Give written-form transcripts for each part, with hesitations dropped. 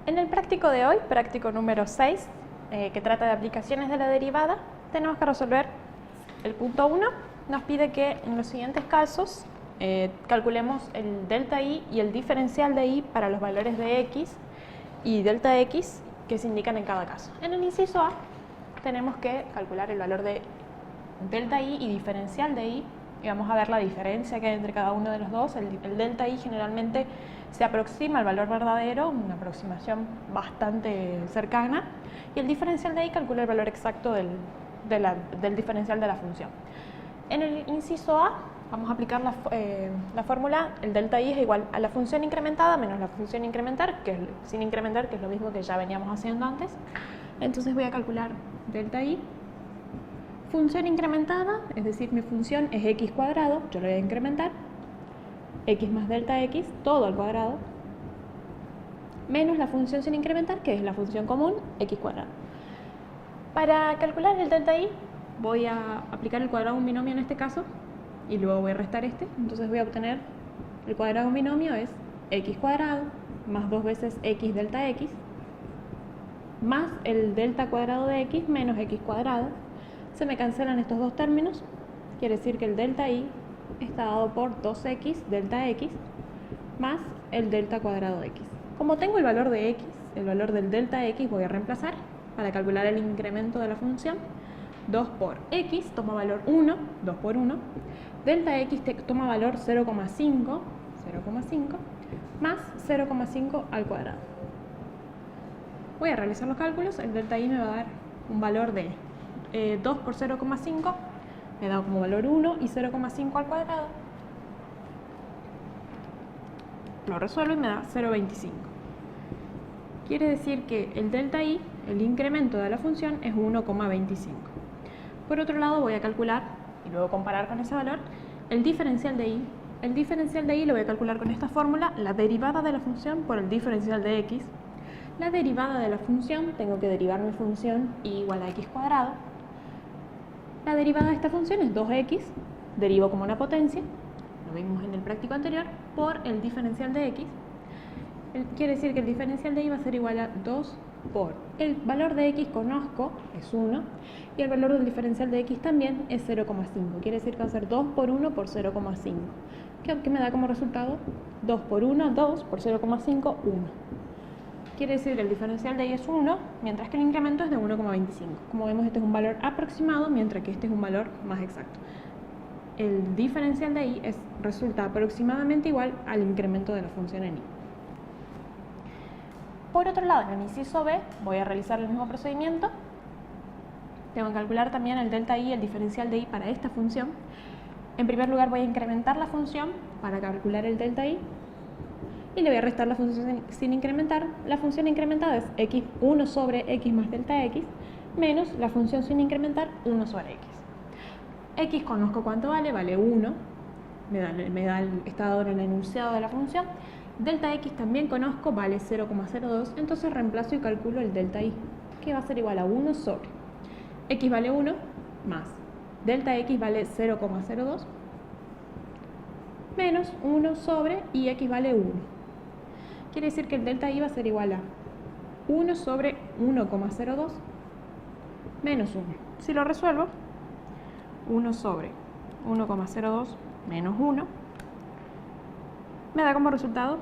En el práctico de hoy, práctico número 6, que trata de aplicaciones de la derivada, tenemos que resolver el punto 1. Nos pide que en los siguientes casos calculemos el delta i y el diferencial de i para los valores de x y delta x que se indican en cada caso. En el inciso A tenemos que calcular el valor de delta i y diferencial de i y vamos a ver la diferencia que hay entre cada uno de los dos. El delta i generalmente se aproxima al valor verdadero, una aproximación bastante cercana, y el diferencial de i calcula el valor exacto del diferencial de la función. En el inciso A vamos a aplicar la fórmula, el delta i es igual a la función incrementada menos la función sin incrementar, que es lo mismo que ya veníamos haciendo antes. Entonces voy a calcular delta i, función incrementada, es decir, mi función es x cuadrado, yo lo voy a incrementar, x más delta x, todo al cuadrado, menos la función sin incrementar, que es la función común, x cuadrado. Para calcular el delta i, voy a aplicar el cuadrado de un binomio en este caso, y luego voy a restar este, entonces voy a obtener el cuadrado de un binomio es x cuadrado, más 2 veces x delta x, más el delta cuadrado de x menos x cuadrado. Se me cancelan estos dos términos, quiere decir que el delta i está dado por 2x delta x más el delta cuadrado de x. Como tengo el valor de x, el valor del delta x, voy a reemplazar para calcular el incremento de la función. 2 por x toma valor 1, 2 por 1, delta x toma valor 0,5, más 0,5 al cuadrado. Voy a realizar los cálculos, el delta i me va a dar un valor de 2 por 0,5, me da como valor 1 y 0,5 al cuadrado. Lo resuelvo y me da 0,25. Quiere decir que el delta i, el incremento de la función, es 1,25. Por otro lado, voy a calcular, y luego comparar con ese valor, el diferencial de i. El diferencial de i lo voy a calcular con esta fórmula, la derivada de la función por el diferencial de x. La derivada de la función, tengo que derivar mi función i igual a x cuadrado. La derivada de esta función es 2x, derivo como una potencia, lo vimos en el práctico anterior, por el diferencial de x. Quiere decir que el diferencial de y va a ser igual a 2 por el valor de x conozco, es 1, y el valor del diferencial de x también es 0,5. Quiere decir que va a ser 2 por 1 por 0,5. ¿Qué me da como resultado? 2 por 1, 2 por 0,5, 1. Quiere decir que el diferencial de y es 1, mientras que el incremento es de 1,25. Como vemos, este es un valor aproximado, mientras que este es un valor más exacto. El diferencial de y resulta aproximadamente igual al incremento de la función en y. Por otro lado, en el inciso B voy a realizar el mismo procedimiento. Tengo que calcular también el delta i y el diferencial de i para esta función. En primer lugar voy a incrementar la función para calcular el delta i y le voy a restar la función sin incrementar. La función incrementada es x1 sobre x más delta x menos la función sin incrementar 1 sobre x. X conozco cuánto vale, vale 1, está dado en el enunciado de la función. Delta x también conozco, vale 0,02, entonces reemplazo y calculo el delta i, que va a ser igual a 1 sobre x vale 1 más delta x vale 0,02 menos 1 sobre y x vale 1. Quiere decir que el delta i va a ser igual a 1 sobre 1,02 menos 1. Si lo resuelvo, 1 sobre 1,02 menos 1 me da como resultado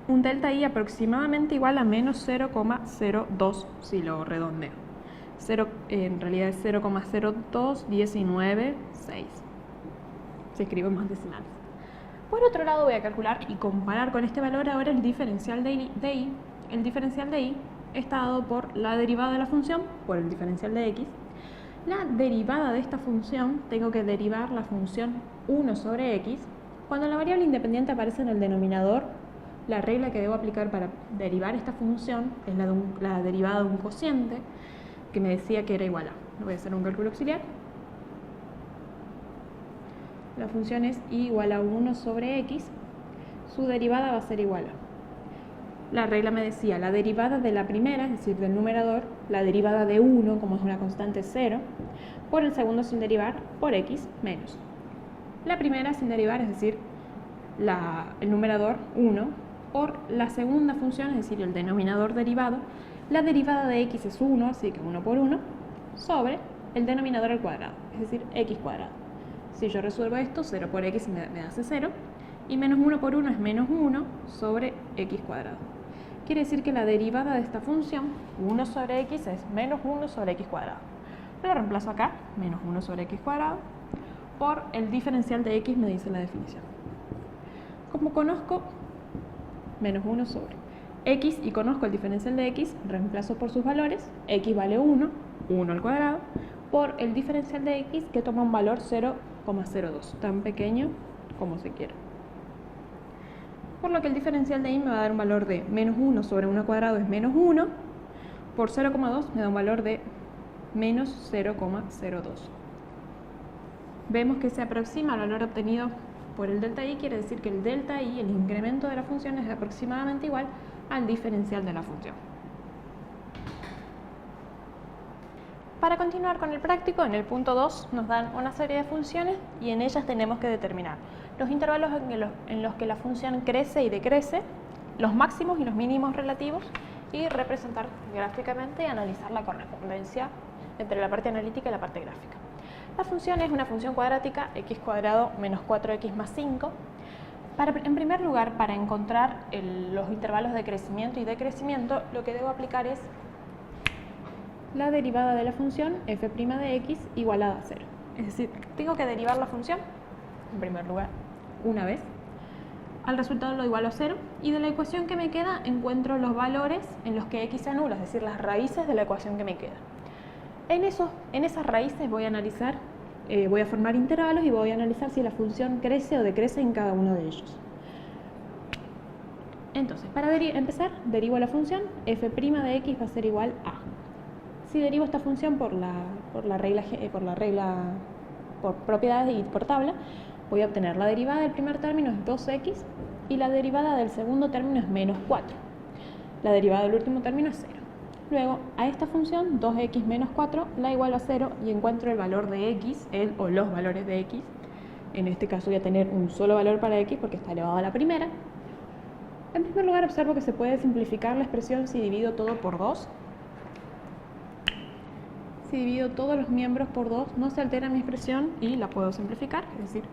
un delta i aproximadamente igual a menos 0,02 si lo redondeo. En realidad es 0,0219,6. Se escribe más decimales. Por otro lado voy a calcular y comparar con este valor ahora el diferencial de i. El diferencial de i está dado por la derivada de la función por el diferencial de x. La derivada de esta función, tengo que derivar la función 1 sobre x. Cuando la variable independiente aparece en el denominador, la regla que debo aplicar para derivar esta función es la derivada de un cociente, que me decía que era igual a. Voy a hacer un cálculo auxiliar. La función es y igual a 1 sobre x, su derivada va a ser igual a. La regla me decía la derivada de la primera, es decir, del numerador, la derivada de 1, como es una constante 0, por el segundo sin derivar, por x menos. La primera sin derivar, es decir, el numerador 1, por la segunda función, es decir, el denominador derivado. La derivada de x es 1, así que 1 por 1, sobre el denominador al cuadrado, es decir, x cuadrado. Si yo resuelvo esto, 0 por x me hace 0, y menos 1 por 1 es menos 1 sobre x cuadrado. Quiere decir que la derivada de esta función, 1 sobre x, es menos 1 sobre x cuadrado. Lo reemplazo acá, menos 1 sobre x cuadrado, por el diferencial de x, me dice la definición. Como conozco menos 1 sobre x y conozco el diferencial de x, reemplazo por sus valores, x vale 1, 1 al cuadrado, por el diferencial de x que toma un valor 0,02, tan pequeño como se quiera. Por lo que el diferencial de y me va a dar un valor de menos 1 sobre 1 al cuadrado es menos 1, por 0,2 me da un valor de menos 0,02. Vemos que se aproxima al valor obtenido por el delta y, quiere decir que el delta y, el incremento de la función, es aproximadamente igual al diferencial de la función. Para continuar con el práctico, en el punto 2 nos dan una serie de funciones y en ellas tenemos que determinar los intervalos en los que la función crece y decrece, los máximos y los mínimos relativos, y representar gráficamente y analizar la correspondencia entre la parte analítica y la parte gráfica. La función es una función cuadrática, x cuadrado menos 4x más 5. En primer lugar, para encontrar los intervalos de crecimiento y decrecimiento, lo que debo aplicar es la derivada de la función f' de x igualada a 0. Es decir, tengo que derivar la función, en primer lugar, una vez. Al resultado lo igualo a 0, y de la ecuación que me queda encuentro los valores en los que x se anula, es decir, las raíces de la ecuación que me queda. En esas raíces voy a analizar, voy a formar intervalos y voy a analizar si la función crece o decrece en cada uno de ellos. Entonces, para empezar, derivo la función, f' de x va a ser igual a. Si derivo esta función por propiedades y por tabla, voy a obtener la derivada del primer término es 2x y la derivada del segundo término es menos 4. La derivada del último término es 0. Luego, a esta función, 2x menos 4, la igualo a 0 y encuentro el valor de x, o los valores de x. En este caso voy a tener un solo valor para x porque está elevado a la primera. En primer lugar, observo que se puede simplificar la expresión si divido todo por 2. Si divido todos los miembros por 2, no se altera mi expresión y la puedo simplificar, es decir,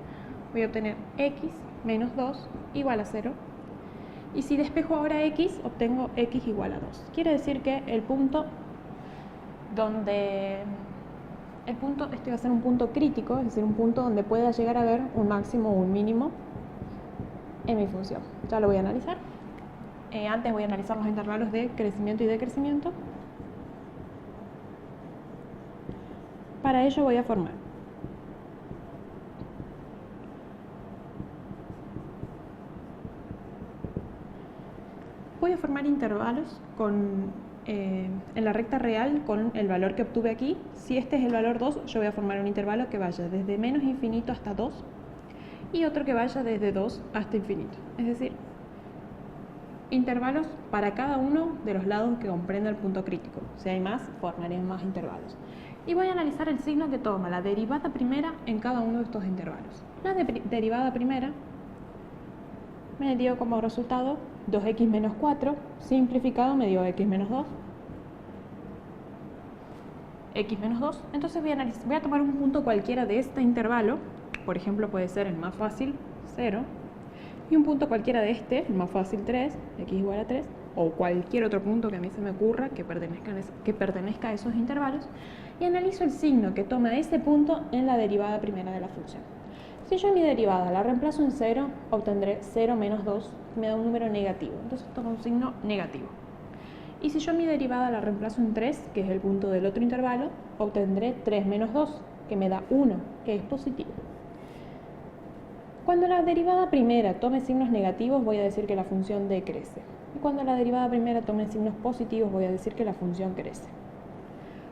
voy a obtener x menos 2 igual a 0. Y si despejo ahora x, obtengo x igual a 2. Quiere decir que este va a ser un punto crítico, es decir, un punto donde pueda llegar a haber un máximo o un mínimo en mi función. Ya lo voy a analizar. Antes voy a analizar los intervalos de crecimiento y decrecimiento. Para ello voy a formar intervalos en la recta real con el valor que obtuve aquí. Si este es el valor 2, yo voy a formar un intervalo que vaya desde menos infinito hasta 2 y otro que vaya desde 2 hasta infinito. Es decir, intervalos para cada uno de los lados que comprenda el punto crítico. Si hay más, formaré más intervalos. Y voy a analizar el signo que toma la derivada primera en cada uno de estos intervalos. La derivada primera me dio como resultado 2x menos 4, simplificado me dio x menos 2. X menos 2, entonces voy a tomar un punto cualquiera de este intervalo, por ejemplo puede ser el más fácil, 0, y un punto cualquiera de este, el más fácil, 3, x igual a 3, o cualquier otro punto que a mí se me ocurra que pertenezca a esos intervalos, y analizo el signo que toma ese punto en la derivada primera de la función. Si yo mi derivada la reemplazo en 0, obtendré 0 menos 2, que me da un número negativo, entonces toma un signo negativo. Y si yo mi derivada la reemplazo en 3, que es el punto del otro intervalo, obtendré 3 menos 2, que me da 1, que es positivo. Cuando la derivada primera tome signos negativos, voy a decir que la función decrece. Y cuando la derivada primera tome signos positivos, voy a decir que la función crece.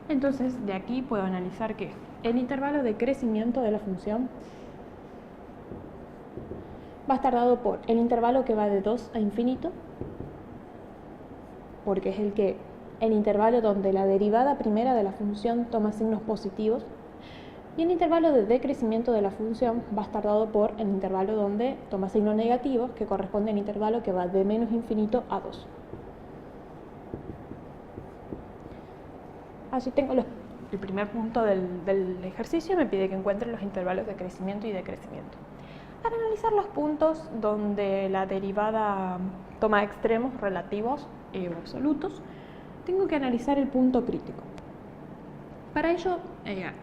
Entonces, de aquí puedo analizar que el intervalo de crecimiento de la función va a estar dado por el intervalo que va de 2 a infinito, porque es el intervalo donde la derivada primera de la función toma signos positivos, Y el intervalo de decrecimiento de la función va a estar dado por el intervalo donde toma signos negativos, que corresponde al intervalo que va de menos infinito a 2. Allí tengo el primer punto del ejercicio, me pide que encuentre los intervalos de crecimiento y decrecimiento. Para analizar los puntos donde la derivada toma extremos relativos o absolutos, tengo que analizar el punto crítico. Para ello,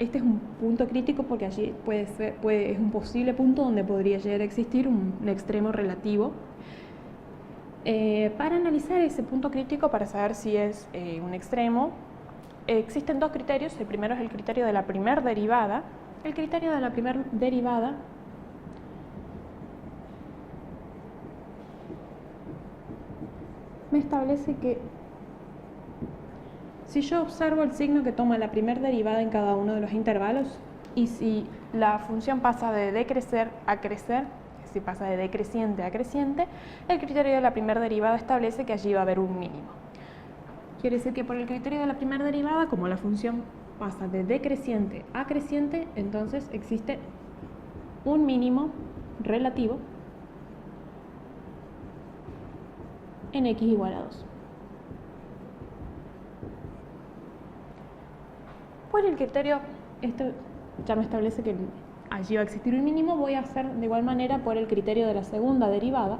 este es un punto crítico porque allí es un posible punto donde podría llegar a existir un extremo relativo. Para analizar ese punto crítico, para saber si es un extremo, existen dos criterios. El primero es el criterio de la primera derivada. El criterio de la primera derivada me establece que si yo observo el signo que toma la primera derivada en cada uno de los intervalos y si la función pasa de decrecer a crecer, si pasa de decreciente a creciente, el criterio de la primera derivada establece que allí va a haber un mínimo. Quiere decir que por el criterio de la primera derivada, como la función pasa de decreciente a creciente, entonces existe un mínimo relativo en x igual a 2. Por el criterio, esto ya me establece que allí va a existir un mínimo, voy a hacer de igual manera por el criterio de la segunda derivada.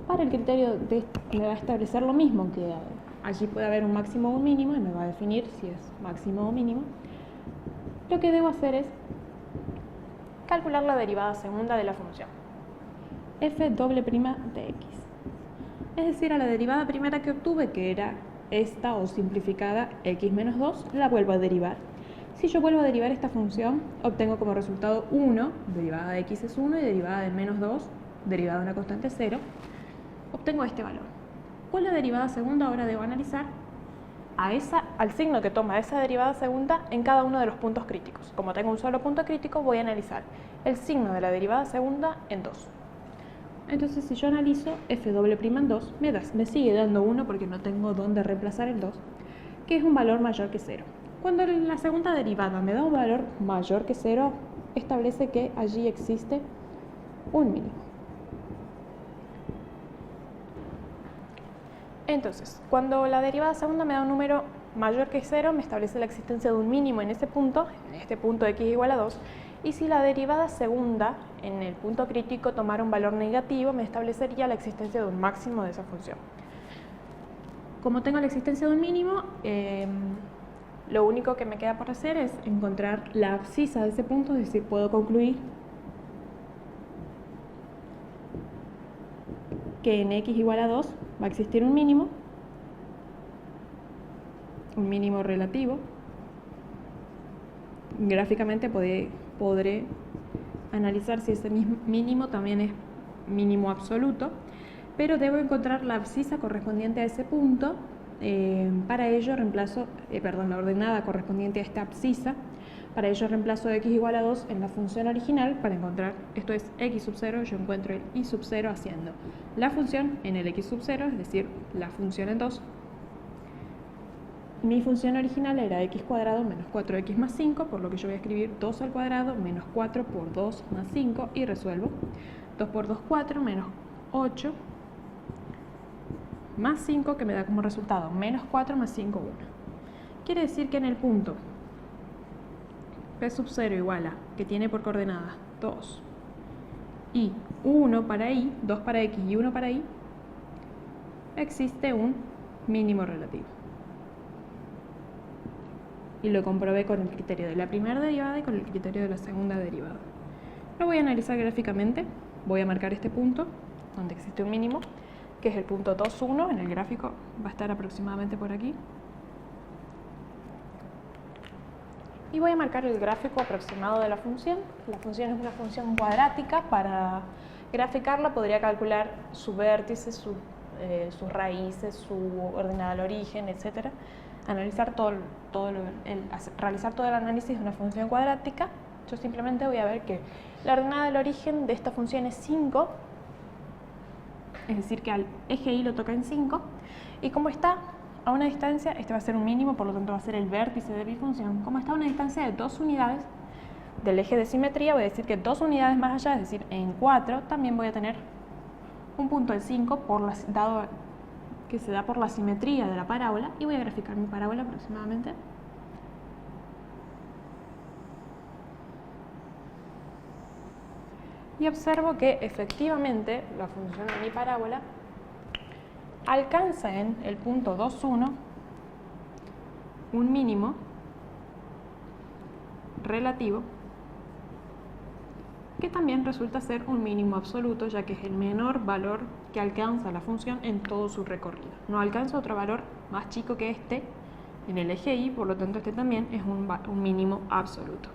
Para el criterio me va a establecer lo mismo, que allí puede haber un máximo o un mínimo y me va a definir si es máximo o mínimo. Lo que debo hacer es calcular la derivada segunda de la función f' de x. Es decir, a la derivada primera que obtuve, que era esta o simplificada x menos 2, la vuelvo a derivar. Si yo vuelvo a derivar esta función, obtengo como resultado 1, derivada de x es 1, y derivada de menos 2, derivada de una constante 0, obtengo este valor. ¿Cuál es la derivada segunda? Ahora debo analizar al signo que toma esa derivada segunda en cada uno de los puntos críticos. Como tengo un solo punto crítico, voy a analizar el signo de la derivada segunda en 2. Entonces, si yo analizo f' en 2, me sigue dando 1 porque no tengo dónde reemplazar el 2, que es un valor mayor que 0. Cuando la segunda derivada me da un valor mayor que 0, establece que allí existe un mínimo. Entonces, cuando la derivada segunda me da un número mayor que 0, me establece la existencia de un mínimo en este punto x igual a 2, y si la derivada segunda en el punto crítico tomara un valor negativo, me establecería la existencia de un máximo de esa función. Como tengo la existencia de un mínimo, lo único que me queda por hacer es encontrar la abscisa de ese punto, es decir, puedo concluir que en x igual a 2 va a existir un mínimo relativo. Gráficamente podré analizar si ese mínimo también es mínimo absoluto, pero debo encontrar la abscisa correspondiente a ese punto. Para ello reemplazo, la ordenada correspondiente a esta abscisa. Para ello reemplazo x igual a 2 en la función original para encontrar, esto es x sub 0, yo encuentro el y sub 0 haciendo la función en el x sub 0, es decir, la función en 2. Mi función original era x cuadrado menos 4x más 5, por lo que yo voy a escribir 2 al cuadrado menos 4 por 2 más 5 y resuelvo. 2 por 2, 4, menos 8 más 5, que me da como resultado menos 4 más 5, 1. Quiere decir que en el punto p sub 0 igual a, que tiene por coordenadas 2 y 1 para y, 2 para x y 1 para y, existe un mínimo relativo. Y lo comprobé con el criterio de la primera derivada y con el criterio de la segunda derivada. Lo voy a analizar gráficamente. Voy a marcar este punto donde existe un mínimo, que es el punto 2, 1. En el gráfico va a estar aproximadamente por aquí. Y voy a marcar el gráfico aproximado de la función. La función es una función cuadrática. Para graficarla podría calcular su vértice, sus raíces, su ordenada al origen, etc. Realizar todo el análisis de una función cuadrática. Yo simplemente voy a ver que la ordenada del origen de esta función es 5, es decir que al eje y lo toca en 5, y como está a una distancia, este va a ser un mínimo, por lo tanto va a ser el vértice de mi función. Como está a una distancia de 2 unidades del eje de simetría, voy a decir que 2 unidades más allá, es decir, en 4, también voy a tener un punto de 5, dado que se da por la simetría de la parábola, y voy a graficar mi parábola aproximadamente. Y observo que efectivamente la función de mi parábola alcanza en el punto 2, 1 un mínimo relativo que también resulta ser un mínimo absoluto, ya que es el menor valor que alcanza la función en todo su recorrido. No alcanza otro valor más chico que este en el eje Y, por lo tanto este también es un mínimo absoluto.